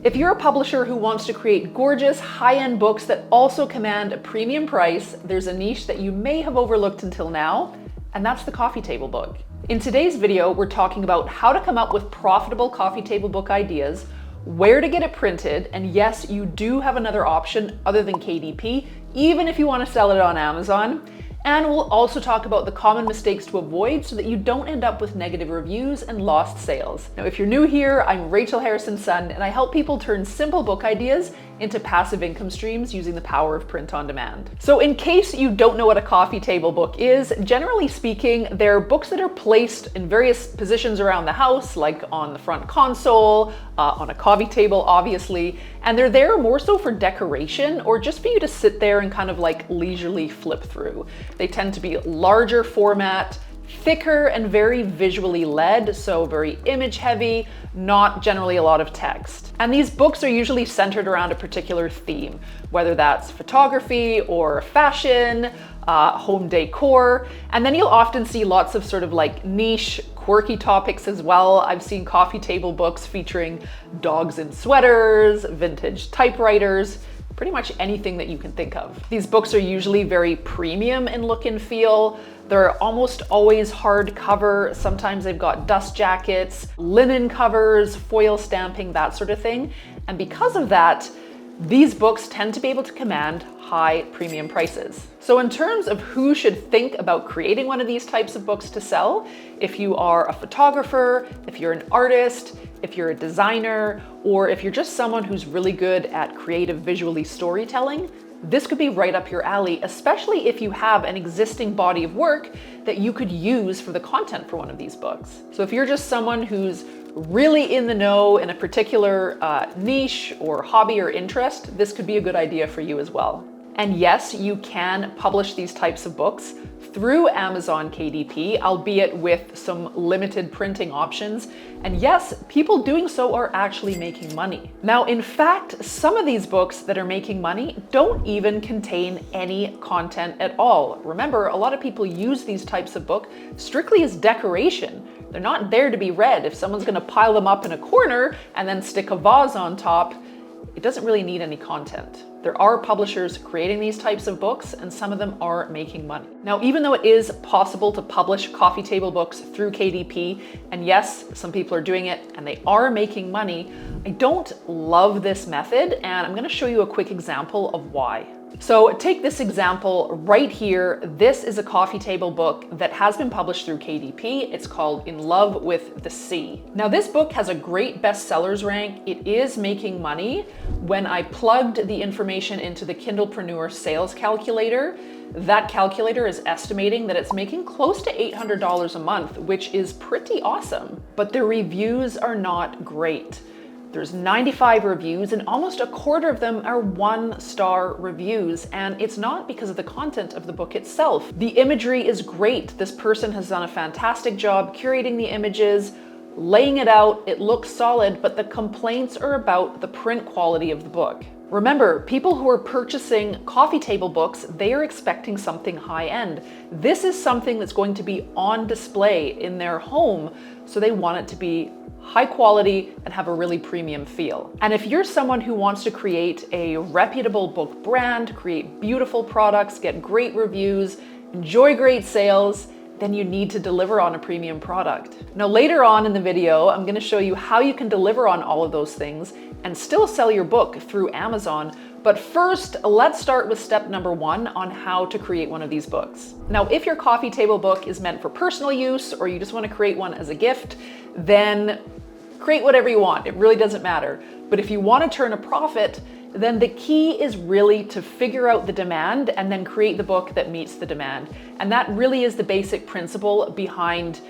If you're a publisher who wants to create gorgeous, high-end books that also command a premium price, there's a niche that you may have overlooked until now, and that's the coffee table book. In today's video, we're talking about how to come up with profitable coffee table book ideas, where to get it printed, and yes, you do have another option other than KDP, even if you want to sell it on Amazon. And we'll also talk about the common mistakes to avoid so that you don't end up with negative reviews and lost sales. Now, if you're new here, I'm Rachel Harrison-Sun, and I help people turn simple book ideas into passive income streams using the power of print on demand. So in case you don't know what a coffee table book is, generally speaking, they're books that are placed in various positions around the house, like on the front console, on a coffee table, obviously, and they're there more so for decoration or just for you to sit there and kind of like leisurely flip through. They tend to be larger format, thicker and very visually led, so very image heavy, not generally a lot of text. And these books are usually centered around a particular theme, whether that's photography or fashion, home decor, and then you'll often see lots of sort of like niche, quirky topics as well. I've seen coffee table books featuring dogs in sweaters, vintage typewriters, pretty much anything that you can think of. These books are usually very premium in look and feel. They're almost always hardcover. Sometimes they've got dust jackets, linen covers, foil stamping, that sort of thing. And because of that, these books tend to be able to command high premium prices. So in terms of who should think about creating one of these types of books to sell, if you are a photographer, if you're an artist, if you're a designer, or if you're just someone who's really good at creative visually storytelling, this could be right up your alley, especially if you have an existing body of work that you could use for the content for one of these books. So if you're just someone who's really in the know in a particular niche or hobby or interest, this could be a good idea for you as well. And yes, you can publish these types of books through Amazon KDP, albeit with some limited printing options. And yes, people doing so are actually making money. Now, in fact, some of these books that are making money don't even contain any content at all. Remember, a lot of people use these types of book strictly as decoration. They're not there to be read. If someone's going to pile them up in a corner and then stick a vase on top, it doesn't really need any content. There are publishers creating these types of books, and some of them are making money. Now, even though it is possible to publish coffee table books through KDP, and yes, some people are doing it and they are making money, I don't love this method, and I'm going to show you a quick example of why. So take this example right here. This is a coffee table book that has been published through KDP. It's called In Love with the Sea. Now, this book has a great bestsellers rank. It is making money. When I plugged the information into the Kindlepreneur sales calculator, that calculator is estimating that it's making close to $800 a month, which is pretty awesome. But the reviews are not great. There's 95 reviews and almost a quarter of them are 1-star reviews, and it's not because of the content of the book itself. The imagery is great. This person has done a fantastic job curating the images, laying it out, it looks solid, but the complaints are about the print quality of the book. Remember, people who are purchasing coffee table books, they are expecting something high-end. This is something that's going to be on display in their home, so they want it to be high quality and have a really premium feel. And if you're someone who wants to create a reputable book brand, create beautiful products, get great reviews, enjoy great sales, then you need to deliver on a premium product. Now, later on in the video, I'm going to show you how you can deliver on all of those things and still sell your book through Amazon. But first, let's start with step number 1 on how to create one of these books. Now, if your coffee table book is meant for personal use or you just want to create one as a gift, then create whatever you want. It really doesn't matter. But if you want to turn a profit, then the key is really to figure out the demand and then create the book that meets the demand. And that really is the basic principle behind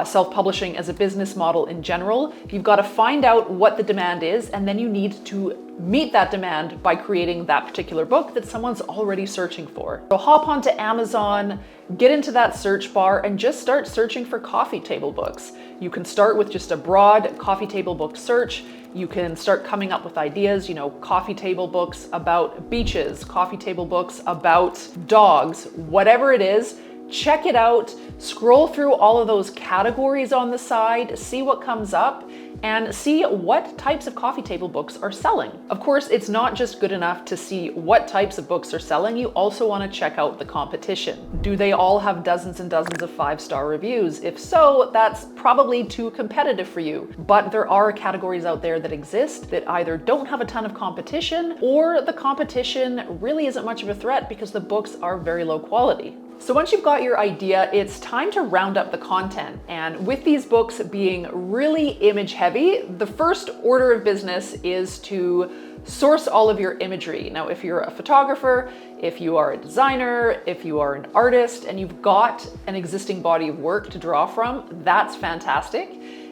self-publishing as a business model in general. You've got to find out what the demand is, and then you need to meet that demand by creating that particular book that someone's already searching for. So hop onto Amazon, get into that search bar, and just start searching for coffee table books. You can start with just a broad coffee table book search. You can start coming up with ideas, coffee table books about beaches, coffee table books about dogs, whatever it is. Check it out, scroll through all of those categories on the side, see what comes up, and see what types of coffee table books are selling. Of course, it's not just good enough to see what types of books are selling, you also want to check out the competition. Do they all have dozens and dozens of 5-star reviews? If so, that's probably too competitive for you. But there are categories out there that exist that either don't have a ton of competition, or the competition really isn't much of a threat because the books are very low quality. So once you've got your idea, it's time to round up the content. And with these books being really image heavy, the first order of business is to source all of your imagery. Now, if you're a photographer, if you are a designer, if you are an artist, and you've got an existing body of work to draw from, that's fantastic.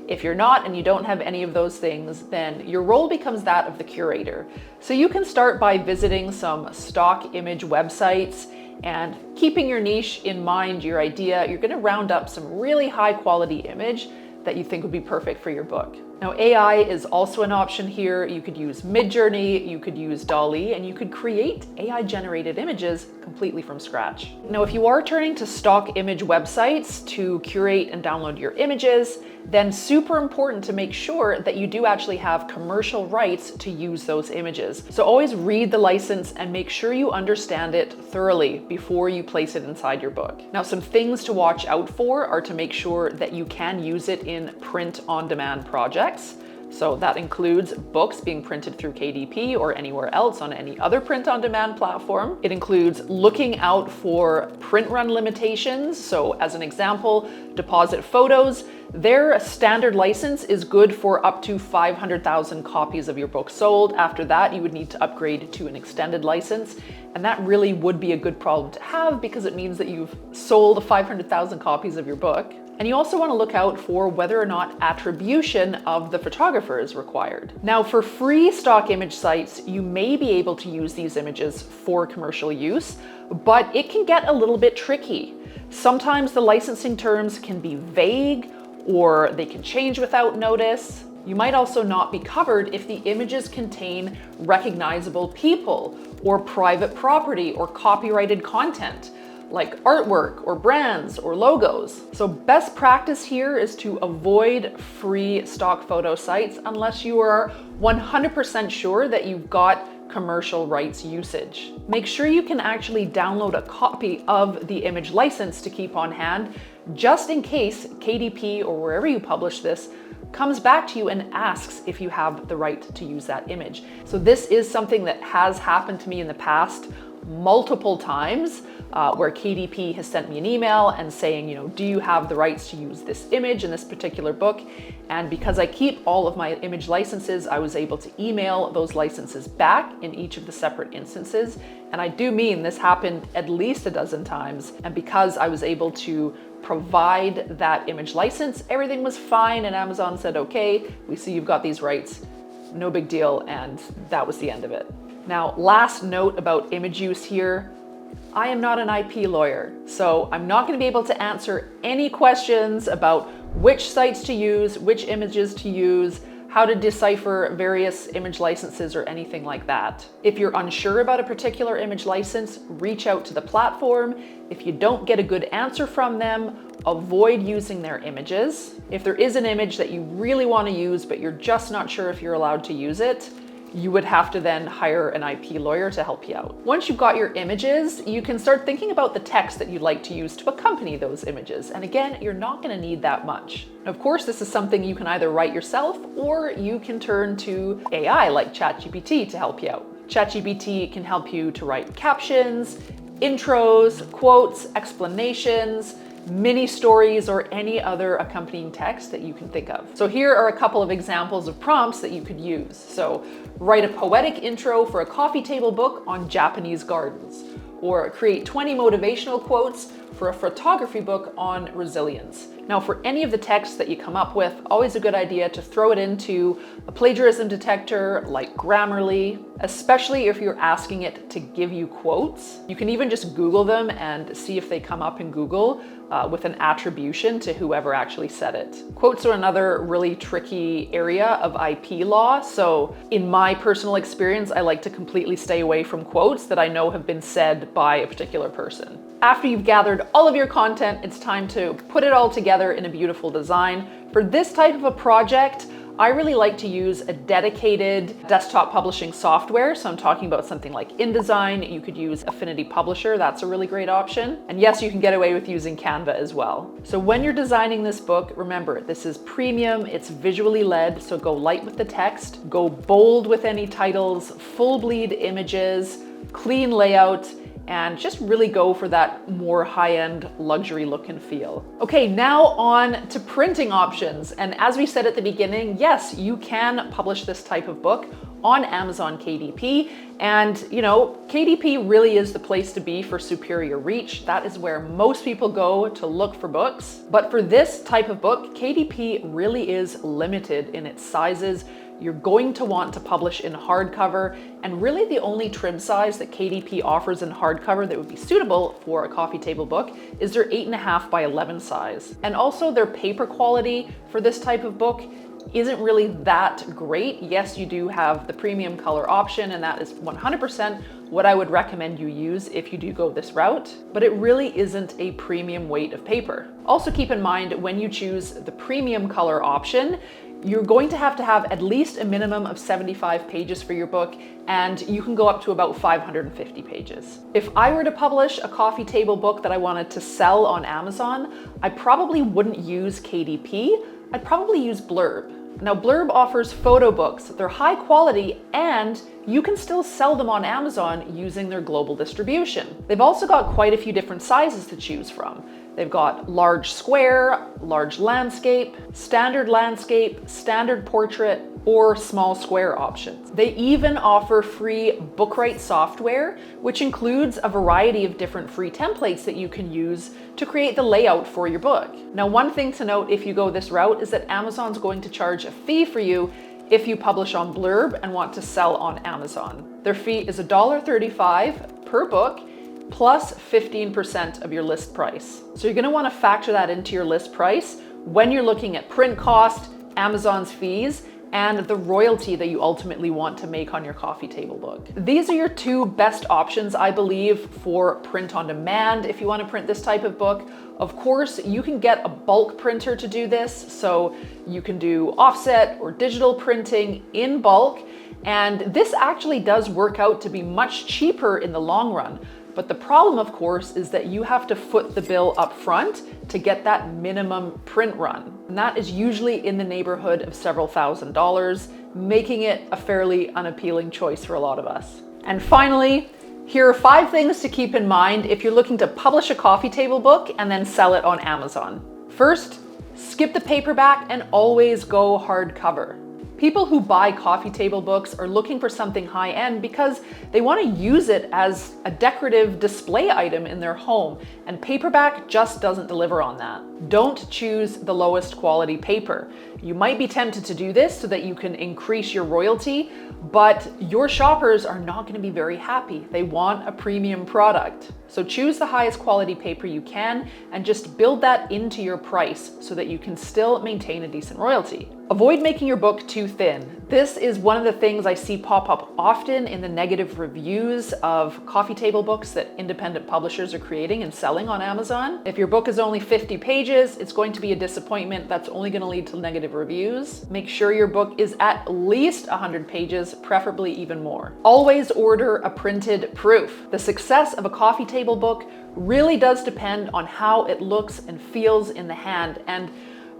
If you're not and you don't have any of those things, then your role becomes that of the curator. So you can start by visiting some stock image websites and keeping your niche in mind, your idea. You're going to round up some really high quality image that you think would be perfect for your book. Now, AI is also an option here. You could use Midjourney, you could use DALL-E, and you could create AI generated images completely from scratch. Now, if you are turning to stock image websites to curate and download your images, then super important to make sure that you do actually have commercial rights to use those images. So always read the license and make sure you understand it thoroughly before you place it inside your book. Now, some things to watch out for are to make sure that you can use it in print-on-demand projects. So that includes books being printed through KDP or anywhere else on any other print-on-demand platform. It includes looking out for print run limitations. So as an example, Deposit Photos, their standard license is good for up to 500,000 copies of your book sold. After that, you would need to upgrade to an extended license. And that really would be a good problem to have because it means that you've sold 500,000 copies of your book. And you also want to look out for whether or not attribution of the photographer is required. Now, for free stock image sites, you may be able to use these images for commercial use, but it can get a little bit tricky. Sometimes the licensing terms can be vague or they can change without notice. You might also not be covered if the images contain recognizable people or private property or copyrighted content, like artwork or brands or logos. So best practice here is to avoid free stock photo sites unless you are 100% sure that you've got commercial rights usage. Make sure you can actually download a copy of the image license to keep on hand, just in case KDP or wherever you publish this comes back to you and asks if you have the right to use that image. So this is something that has happened to me in the past multiple times, where KDP has sent me an email and saying, do you have the rights to use this image in this particular book? And because I keep all of my image licenses, I was able to email those licenses back in each of the separate instances. And I do mean this happened at least a dozen times. And because I was able to provide that image license, everything was fine. And Amazon said, okay, we see you've got these rights, no big deal. And that was the end of it. Now, last note about image use here. I am not an IP lawyer, so I'm not going to be able to answer any questions about which sites to use, which images to use, how to decipher various image licenses or anything like that. If you're unsure about a particular image license, reach out to the platform. If you don't get a good answer from them, avoid using their images. If there is an image that you really want to use, but you're just not sure if you're allowed to use it, you would have to then hire an IP lawyer to help you out. Once you've got your images, you can start thinking about the text that you'd like to use to accompany those images. And again, you're not going to need that much. Of course, this is something you can either write yourself or you can turn to AI like ChatGPT to help you out. ChatGPT can help you to write captions, intros, quotes, explanations, mini stories, or any other accompanying text that you can think of. So here are a couple of examples of prompts that you could use. So write a poetic intro for a coffee table book on Japanese gardens, or create 20 motivational quotes for a photography book on resilience. Now, for any of the texts that you come up with, always a good idea to throw it into a plagiarism detector like Grammarly, especially if you're asking it to give you quotes. You can even just Google them and see if they come up in Google with an attribution to whoever actually said it. Quotes are another really tricky area of IP law. So in my personal experience, I like to completely stay away from quotes that I know have been said by a particular person. After you've gathered all of your content, it's time to put it all together in a beautiful design. For this type of a project, I really like to use a dedicated desktop publishing software. So I'm talking about something like InDesign. You could use Affinity Publisher. That's a really great option. And yes, you can get away with using Canva as well. So when you're designing this book, remember, this is premium, it's visually led. So go light with the text, go bold with any titles, full bleed images, clean layout, and just really go for that more high-end luxury look and feel. Okay, now on to printing options. And as we said at the beginning, yes, you can publish this type of book on Amazon KDP. And you know, KDP really is the place to be for superior reach. That is where most people go to look for books. But for this type of book, KDP really is limited in its sizes. You're going to want to publish in hardcover, and really the only trim size that KDP offers in hardcover that would be suitable for a coffee table book is their 8.5 by 11 size. And also their paper quality for this type of book isn't really that great. Yes, you do have the premium color option, and that is 100% what I would recommend you use if you do go this route, but it really isn't a premium weight of paper. Also keep in mind, when you choose the premium color option, you're going to have at least a minimum of 75 pages for your book, and you can go up to about 550 pages. If I were to publish a coffee table book that I wanted to sell on Amazon, I probably wouldn't use KDP. I'd probably use Blurb. Now, Blurb offers photo books. They're high quality, and you can still sell them on Amazon using their global distribution. They've also got quite a few different sizes to choose from. They've got large square, large landscape, standard portrait, or small square options. They even offer free Bookwrite software, which includes a variety of different free templates that you can use to create the layout for your book. Now, one thing to note if you go this route is that Amazon's going to charge a fee for you if you publish on Blurb and want to sell on Amazon. Their fee is $1.35 per book, plus 15% of your list price. So you're gonna wanna factor that into your list price when you're looking at print cost, Amazon's fees, and the royalty that you ultimately want to make on your coffee table book. These are your two best options, I believe, for print on demand if you want to print this type of book. Of course, you can get a bulk printer to do this, so you can do offset or digital printing in bulk, and this actually does work out to be much cheaper in the long run. But the problem, of course, is that you have to foot the bill up front to get that minimum print run. And that is usually in the neighborhood of several $1,000s, making it a fairly unappealing choice for a lot of us. And finally, here are 5 things to keep in mind if you're looking to publish a coffee table book and then sell it on Amazon. First, skip the paperback and always go hardcover. People who buy coffee table books are looking for something high-end because they want to use it as a decorative display item in their home, and paperback just doesn't deliver on that. Don't choose the lowest quality paper. You might be tempted to do this so that you can increase your royalty, but your shoppers are not going to be very happy. They want a premium product. So choose the highest quality paper you can and just build that into your price so that you can still maintain a decent royalty. Avoid making your book too thin. This is one of the things I see pop up often in the negative reviews of coffee table books that independent publishers are creating and selling on Amazon. If your book is only 50 pages, it's going to be a disappointment. That's only going to lead to negative reviews. Make sure your book is at least 100 pages, preferably even more. Always order a printed proof. The success of a coffee table book really does depend on how it looks and feels in the hand, and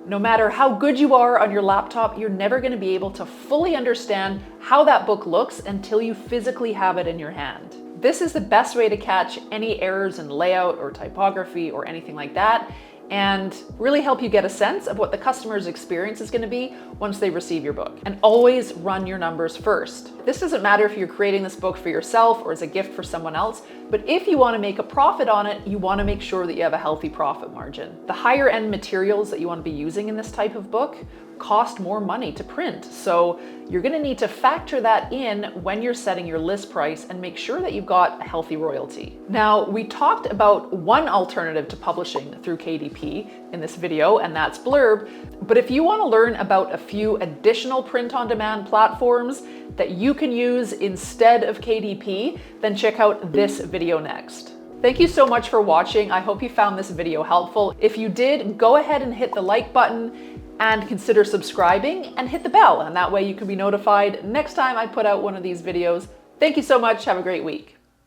no matter how good you are on your laptop, you're never going to be able to fully understand how that book looks until you physically have it in your hand. This is the best way to catch any errors in layout or typography or anything like that, and really help you get a sense of what the customer's experience is going to be once they receive your book. And always run your numbers first. This doesn't matter if you're creating this book for yourself or as a gift for someone else, but if you want to make a profit on it, you want to make sure that you have a healthy profit margin. The higher end materials that you want to be using in this type of book cost more money to print. So you're going to need to factor that in when you're setting your list price and make sure that you've got a healthy royalty. Now, we talked about one alternative to publishing through KDP in this video, and that's Blurb. But if you want to learn about a few additional print-on-demand platforms that you can use instead of KDP, then check out this video next. Thank you so much for watching. I hope you found this video helpful. If you did, go ahead and hit the like button. And consider subscribing and hit the bell, and that way you can be notified next time I put out one of these videos. Thank you so much. Have a great week.